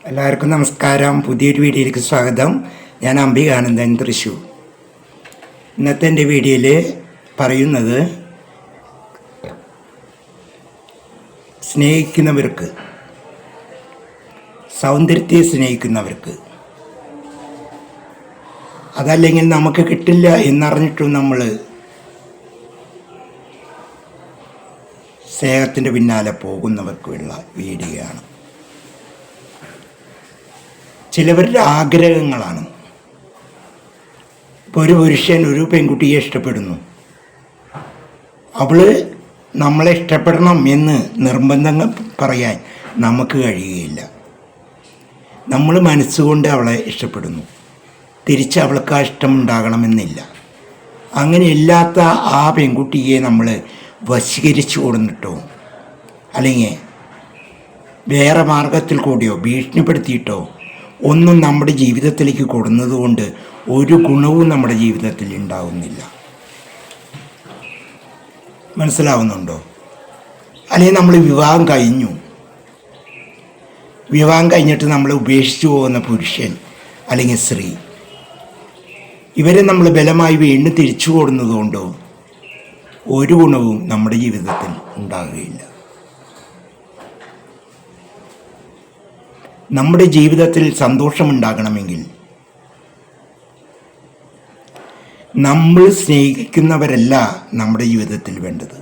എല്ലാവർക്കും നമസ്കാരം. പുതിയൊരു വീഡിയോയിലേക്ക് സ്വാഗതം. ഞാൻ അംബികാനന്ദൻ, തൃശ്ശൂർ. ഇന്നത്തെ എൻ്റെ വീഡിയോയിൽ പറയുന്നത് സ്നേഹിക്കുന്നവർക്ക്, സൗന്ദര്യത്തെ സ്നേഹിക്കുന്നവർക്ക്, അതല്ലെങ്കിൽ നമുക്ക് കിട്ടില്ല എന്നറിഞ്ഞിട്ടും നമ്മൾ സ്നേഹത്തിൻ്റെ പിന്നാലെ പോകുന്നവർക്കുള്ള വീഡിയോ ആണ്. ചിലവരുടെ ആഗ്രഹങ്ങളാണ്. ഇപ്പോൾ ഒരു പുരുഷൻ ഒരു പെൺകുട്ടിയെ ഇഷ്ടപ്പെടുന്നു. അവൾ നമ്മളെ ഇഷ്ടപ്പെടണം എന്ന് നിർബന്ധങ്ങൾ പറയാൻ നമുക്ക് കഴിയുകയില്ല. നമ്മൾ മനസ്സുകൊണ്ട് അവളെ ഇഷ്ടപ്പെടുന്നു. തിരിച്ച് അവൾക്ക് ആ ഇഷ്ടമുണ്ടാകണമെന്നില്ല. അങ്ങനെ ഇല്ലാത്ത ആ പെൺകുട്ടിയെ നമ്മൾ വശീകരിച്ചു കൊടുത്തിട്ടോ അല്ലെങ്കിൽ വേറെ മാർഗത്തിൽ കൂടിയോ ഭീഷണിപ്പെടുത്തിയിട്ടോ ഒന്നും നമ്മുടെ ജീവിതത്തിലേക്ക് കൊടുന്നതുകൊണ്ട് ഒരു ഗുണവും നമ്മുടെ ജീവിതത്തിൽ ഉണ്ടാവുന്നില്ല. മനസ്സിലാവുന്നുണ്ടോ? അല്ലെങ്കിൽ നമ്മൾ വിവാഹം കഴിഞ്ഞിട്ട് നമ്മൾ ഉപേക്ഷിച്ചു പോകുന്ന പുരുഷൻ അല്ലെങ്കിൽ സ്ത്രീ, ഇവരെ നമ്മൾ ബലമായി വീണ്ടും തിരിച്ചു കൊടുന്നതുകൊണ്ടോ ഒരു ഗുണവും നമ്മുടെ ജീവിതത്തിൽ ഉണ്ടാകുകയില്ല. നമ്മുടെ ജീവിതത്തിൽ സന്തോഷമുണ്ടാകണമെങ്കിൽ നമ്മൾ സ്നേഹിക്കുന്നവരല്ല നമ്മുടെ ജീവിതത്തിൽ വേണ്ടത്,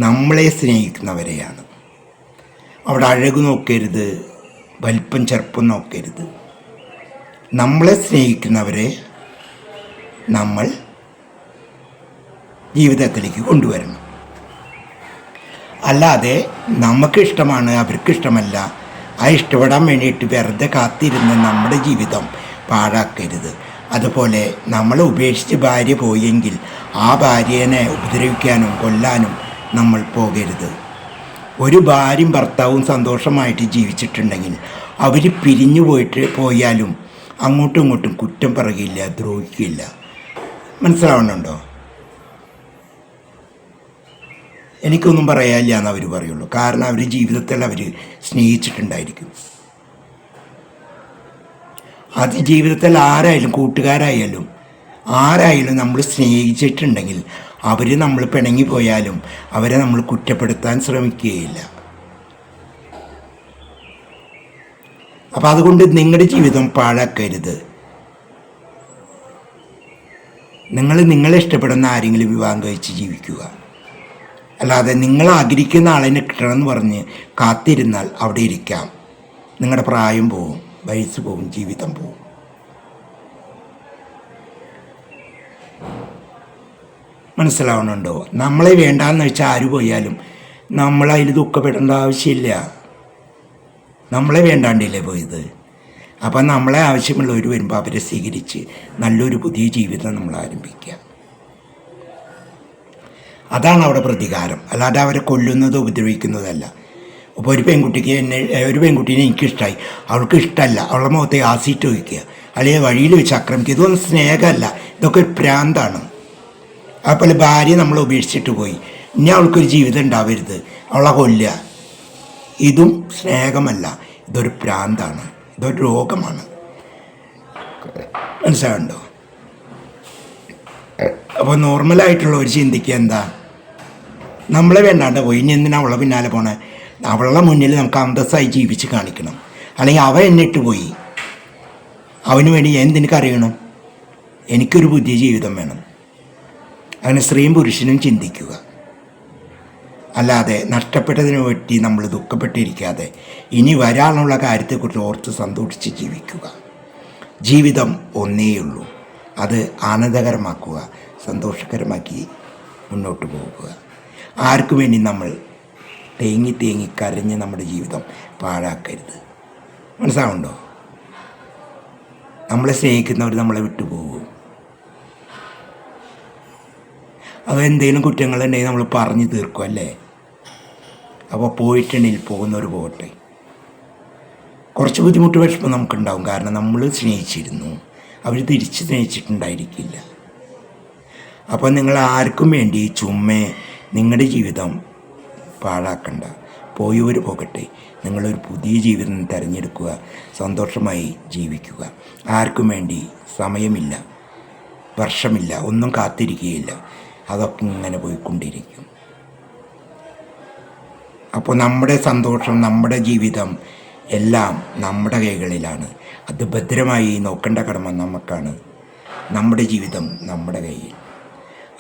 നമ്മളെ സ്നേഹിക്കുന്നവരെയാണ്. അവിടെ അഴക് നോക്കരുത്, വലിപ്പം ചെറുപ്പം നോക്കരുത്. നമ്മളെ സ്നേഹിക്കുന്നവരെ നമ്മൾ ജീവിതത്തിലേക്ക് കൊണ്ടുവരണം. അല്ലാതെ നമുക്കിഷ്ടമാണ് അവർക്കിഷ്ടമല്ല, ആ ഇഷ്ടപ്പെടാൻ വേണ്ടിയിട്ട് വെറുതെ കാത്തിരുന്ന് നമ്മുടെ ജീവിതം പാഴാക്കരുത്. അതുപോലെ നമ്മളെ ഉപേക്ഷിച്ച് ഭാര്യ പോയെങ്കിൽ ആ ഭാര്യനെ ഉപദ്രവിക്കാനും കൊല്ലാനും നമ്മൾ പോകരുത്. ഒരു ഭാര്യയും ഭർത്താവും സന്തോഷമായിട്ട് ജീവിച്ചിട്ടുണ്ടെങ്കിൽ അവർ പിരിഞ്ഞു പോയാലും അങ്ങോട്ടും ഇങ്ങോട്ടും കുറ്റം പറയുകയില്ല, ദ്രോഹിക്കില്ല. മനസ്സിലാവുന്നുണ്ടോ? എനിക്കൊന്നും പറയാനില്ല എന്ന് അവർ പറയുള്ളൂ. കാരണം അവർ ജീവിതത്തിൽ അവർ സ്നേഹിച്ചിട്ടുണ്ടായിരിക്കും. അത് ജീവിതത്തിൽ ആരായാലും, കൂട്ടുകാരായാലും ആരായാലും നമ്മൾ സ്നേഹിച്ചിട്ടുണ്ടെങ്കിൽ അവർ നമ്മൾ പിണങ്ങിപ്പോയാലും അവരെ നമ്മൾ കുറ്റപ്പെടുത്താൻ ശ്രമിക്കുകയില്ല. അപ്പം അതുകൊണ്ട് നിങ്ങളുടെ ജീവിതം പാഴാക്കരുത്. നിങ്ങളെ ഇഷ്ടപ്പെടുന്ന ആരെങ്കിലും വിവാഹം കഴിച്ച് ജീവിക്കുക. അല്ലാതെ നിങ്ങൾ ആഗ്രഹിക്കുന്ന ആളിനെ കിട്ടണമെന്ന് പറഞ്ഞ് കാത്തിരുന്നാൽ അവിടെ ഇരിക്കാം. നിങ്ങളുടെ പ്രായം പോവും, വയസ്സ് പോവും, ജീവിതം പോവും. മനസ്സിലാവണുണ്ടോ? നമ്മളെ വേണ്ടാന്ന് വെച്ചാൽ ആര് പോയാലും നമ്മളതിൽ ദുഃഖപ്പെടേണ്ട ആവശ്യമില്ല. നമ്മളെ വേണ്ടാണ്ടില്ലേ പോയത്. അപ്പം നമ്മളെ ആവശ്യമുള്ളവർ വരുമ്പോൾ അവരെ സ്വീകരിച്ച് നല്ലൊരു പുതിയ ജീവിതം നമ്മൾ ആരംഭിക്കുക. അതാണ് അവിടെ പ്രതികാരം. അല്ലാതെ അവരെ കൊല്ലുന്നതോ ഉപദ്രവിക്കുന്നതല്ല. അപ്പോൾ ഒരു പെൺകുട്ടീനെ എനിക്കിഷ്ടമായി, അവൾക്ക് ഇഷ്ടമല്ല, അവളുടെ മുഖത്തെ ആസിറ്റ് ഒഴിക്കുക, അല്ലെങ്കിൽ വഴിയിൽ വെച്ച് ആക്രമിക്കുക, ഇതൊന്നും സ്നേഹമല്ല, ഇതൊക്കെ ഒരു പ്രാന്താണ്. അതുപോലെ ഭാര്യ നമ്മളെ ഉപേക്ഷിച്ചിട്ട് പോയി, ഇനി അവൾക്കൊരു ജീവിതം ഉണ്ടാവരുത്, അവളെ കൊല്ലുക, ഇതും സ്നേഹമല്ല, ഇതൊരു പ്രാന്താണ്, ഇതൊരു രോഗമാണ്. മനസ്സിലാവുണ്ടോ? അപ്പോൾ നോർമലായിട്ടുള്ളവർ ചിന്തിക്കുക എന്താ, നമ്മളെ വേണ്ടാണ്ട് പോയി, ഇനി എന്തിനാ അവളെ പിന്നാലെ പോണേ? അവളുടെ മുന്നിൽ നമുക്ക് അന്തസ്സായി ജീവിച്ച് കാണിക്കണം. അല്ലെങ്കിൽ അവൻ എന്നിട്ട് പോയി, അവന് വേണ്ടി ഞാൻ എന്തിനു കരയണം? എനിക്കൊരു പുതിയ ജീവിതം വേണം. അങ്ങനെ സ്ത്രീയും പുരുഷനും ചിന്തിക്കുക. അല്ലാതെ നഷ്ടപ്പെട്ടതിനെ പറ്റി നമ്മൾ ദുഃഖപ്പെട്ടിരിക്കാതെ ഇനി വരാനുള്ള കാര്യത്തെക്കുറിച്ച് ഓർത്ത് സന്തോഷിച്ച് ജീവിക്കുക. ജീവിതം ഒന്നേയുള്ളൂ, അത് ആനന്ദകരമാക്കുക, സന്തോഷകരമാക്കി മുന്നോട്ട് പോകുക. ആർക്കു വേണ്ടി നമ്മൾ തേങ്ങി കരഞ്ഞ് നമ്മുടെ ജീവിതം പാഴാക്കരുത്. മനസ്സിലാവുണ്ടോ? നമ്മളെ സ്നേഹിക്കുന്നവർ നമ്മളെ വിട്ടുപോകും. അത് എന്തെങ്കിലും കുറ്റങ്ങളുണ്ടെങ്കിൽ നമ്മൾ പറഞ്ഞു തീർക്കും, അല്ലേ? അപ്പോൾ പോയിട്ടുണ്ടെങ്കിൽ പോകുന്നവർ പോകട്ടെ. കുറച്ച് ബുദ്ധിമുട്ട് വിഷമം നമുക്കുണ്ടാവും. കാരണം നമ്മൾ സ്നേഹിച്ചിരുന്നു, അവർ തിരിച്ച് സ്നേഹിച്ചിട്ടുണ്ടായിരിക്കില്ല. അപ്പോൾ നിങ്ങൾ ആർക്കും വേണ്ടി ചുമ്മേ നിങ്ങളുടെ ജീവിതം പാഴാക്കണ്ട. പോയവർ പോകട്ടെ. നിങ്ങളൊരു പുതിയ ജീവിതം തിരഞ്ഞെടുക്കുക, സന്തോഷമായി ജീവിക്കുക. ആർക്കും വേണ്ടി സമയമില്ല, വർഷമില്ല, ഒന്നും കാത്തിരിക്കുകയില്ല. അതൊക്കെ ഇങ്ങനെ പോയിക്കൊണ്ടിരിക്കും. അപ്പോൾ നമ്മുടെ സന്തോഷം, നമ്മുടെ ജീവിതം എല്ലാം നമ്മുടെ കൈകളിലാണ്. അത് ഭദ്രമായി നോക്കേണ്ട കടമ നമുക്കാണ്. നമ്മുടെ ജീവിതം നമ്മുടെ കയ്യിൽ.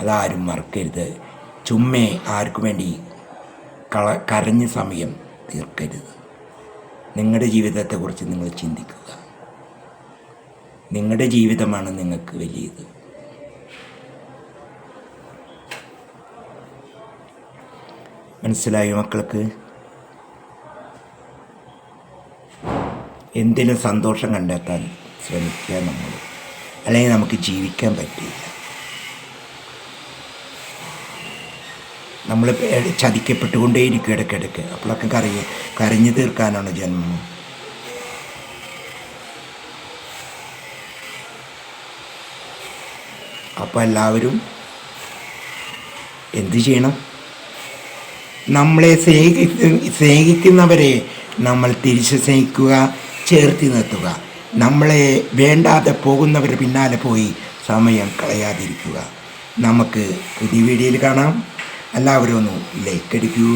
അതാരും മറക്കരുത്. ചുമ്മേ ആർക്കു വേണ്ടി കരഞ്ഞ സമയം തീർക്കരുത്. നിങ്ങളുടെ ജീവിതത്തെക്കുറിച്ച് നിങ്ങൾ ചിന്തിക്കുക. നിങ്ങളുടെ ജീവിതമാണ് നിങ്ങൾക്ക് വലിയത്. മനസ്സിലായോ മക്കൾക്ക്? എന്തിനും സന്തോഷം കണ്ടെത്താൻ ശ്രമിക്കുക നമ്മൾ, അല്ലെങ്കിൽ നമുക്ക് ജീവിക്കാൻ പറ്റില്ല. നമ്മൾ ചതിക്കപ്പെട്ടുകൊണ്ടേയിരിക്കും ഇടയ്ക്കിടയ്ക്ക്. അപ്പോഴൊക്കെ കരഞ്ഞു തീർക്കാനാണ് ജന്മം. അപ്പോൾ എല്ലാവരും എന്ത് ചെയ്യണം? നമ്മളെ സ്നേഹിക്കുന്നവരെ നമ്മൾ തിരിച്ച് സ്നേഹിക്കുക, ചേർത്തി നിർത്തുക. നമ്മളെ വേണ്ടാതെ പോകുന്നവർ പിന്നാലെ പോയി സമയം കളയാതിരിക്കുക. നമുക്ക് പുതിയ വീഡിയോയിൽ കാണാം. എല്ലാവരും ഒന്ന് ലൈക്ക് അടിക്കൂ.